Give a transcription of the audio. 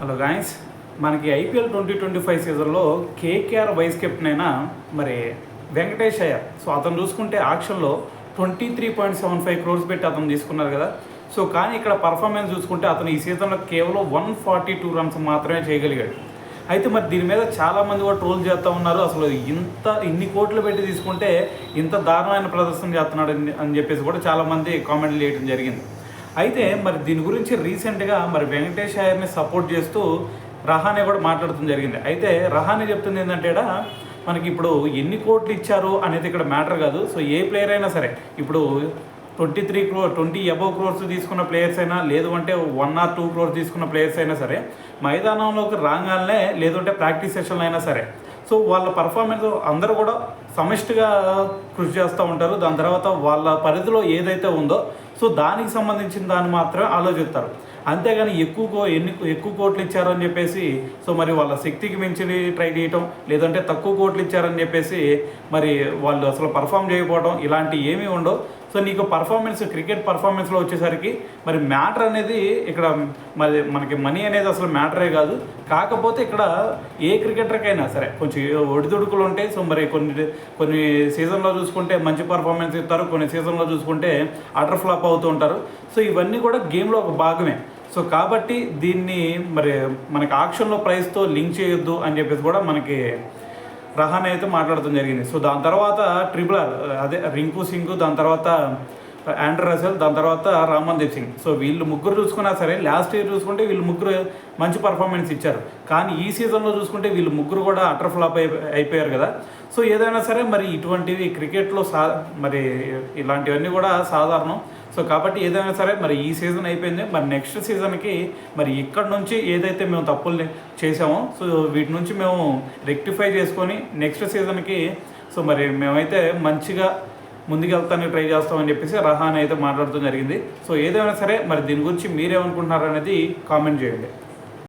Hello guys, మనకి IPL 2025 సీజన్లో KKR vice captain అయిన మరి వెంకటేష్ అయ్యర్. సో అతను చూసుకుంటే ఆక్షన్లో 23.75 crores పెట్టి అతను తీసుకున్నారు కదా. సో కానీ ఇక్కడ పర్ఫార్మెన్స్ చూసుకుంటే అతను ఈ సీజన్లో కేవలం 142 runs మాత్రమే చేయగలిగాడు. అయితే మరి దీని మీద చాలామంది కూడా ట్రోల్ చేస్తూ ఉన్నారు. అసలు ఇన్ని కోట్లు పెట్టి తీసుకుంటే ఇంత దారుణమైన ప్రదర్శన చేస్తున్నాడు అని చెప్పేసి కూడా చాలామంది కామెంట్లు చేయడం జరిగింది. అయితే మరి దీని గురించి రీసెంట్గా మరి వెంకటేష్ అయ్యర్ని సపోర్ట్ చేస్తూ రహానే కూడా మాట్లాడటం జరిగింది. అయితే రహానే చెప్తుంది ఏంటంటే మనకి ఇప్పుడు ఎన్ని కోట్లు ఇచ్చారు అనేది ఇక్కడ మ్యాటర్ కాదు. సో ఏ ప్లేయర్ అయినా సరే ఇప్పుడు 20 above crores తీసుకున్న ప్లేయర్స్ అయినా, లేదు అంటే 1 or 2 crores తీసుకున్న ప్లేయర్స్ అయినా సరే మైదానంలోకి రాగానే, లేదంటే ప్రాక్టీస్ సెషన్లు అయినా సరే, సో వాళ్ళ పర్ఫార్మెన్స్ అందరూ కూడా సమిష్టిగా కృషి చేస్తూ ఉంటారు. దాని తర్వాత వాళ్ళ పరిధిలో ఏదైతే ఉందో సో దానికి సంబంధించిన దాన్ని మాత్రమే ఆలోచిస్తారు. అంతేగాని ఎక్కువ కోట్లు ఇచ్చారు అని చెప్పేసి సో మరి వాళ్ళ శక్తికి మించి ట్రై చేయటం, లేదంటే తక్కువ కోట్లు ఇచ్చారని చెప్పేసి మరి వాళ్ళు అసలు పర్ఫామ్ చేయకపోవడం, ఇలాంటివి ఏమీ ఉండవు. సో నీకు క్రికెట్ పర్ఫార్మెన్స్లో వచ్చేసరికి మరి మ్యాటర్ అనేది ఇక్కడ మరి మనకి మనీ అనేది అసలు మ్యాటరే కాదు. కాకపోతే ఇక్కడ ఏ క్రికెటర్కైనా సరే కొంచెం ఒడిదుడుకులు ఉంటాయి. సో మరి కొన్ని సీజన్లో చూసుకుంటే మంచి పర్ఫార్మెన్స్ ఇస్తారు, కొన్ని సీజన్లో చూసుకుంటే అటర్ ఫ్లాప్ అవుతూ ఉంటారు. సో ఇవన్నీ కూడా గేమ్లో ఒక భాగమే. సో కాబట్టి దీన్ని మరి మనకి ఆక్షన్లో ప్రైస్తో లింక్ చేయొద్దు అని చెప్పేసి కూడా మనకి రహానే అయితే మాట్లాడటం జరిగింది. సో దాని తర్వాత ట్రిపులర్ అదే రింకు సింగ్, దాని తర్వాత ఆండ్రే రసెల్, దాని తర్వాత రామన్దీప్ సింగ్. సో వీళ్ళు ముగ్గురు చూసుకున్నా సరే లాస్ట్ ఇయర్ చూసుకుంటే వీళ్ళు ముగ్గురు మంచి పర్ఫార్మెన్స్ ఇచ్చారు. కానీ ఈ సీజన్లో చూసుకుంటే వీళ్ళు ముగ్గురు కూడా అటర్ ఫ్లాప్ అయిపోయారు కదా. సో ఏదైనా సరే మరి ఇటువంటివి క్రికెట్లో మరి ఇలాంటివన్నీ కూడా సాధారణం. సో కాబట్టి ఏదైనా సరే మరి ఈ సీజన్ అయిపోయింది. మరి నెక్స్ట్ సీజన్కి మరి ఇక్కడ నుంచి ఏదైతే మేము తప్పులు చేసామో సో వీటి నుంచి మేము రెక్టిఫై చేసుకొని నెక్స్ట్ సీజన్కి సో మరి మేమైతే మంచిగా ముందుకెళ్తానికి ట్రై చేస్తామని చెప్పేసి రహానే అయితే మాట్లాడటం జరిగింది. సో ఏదైనా సరే మరి దీని గురించి మీరేమనుకుంటున్నారు అనేది కామెంట్ చేయండి.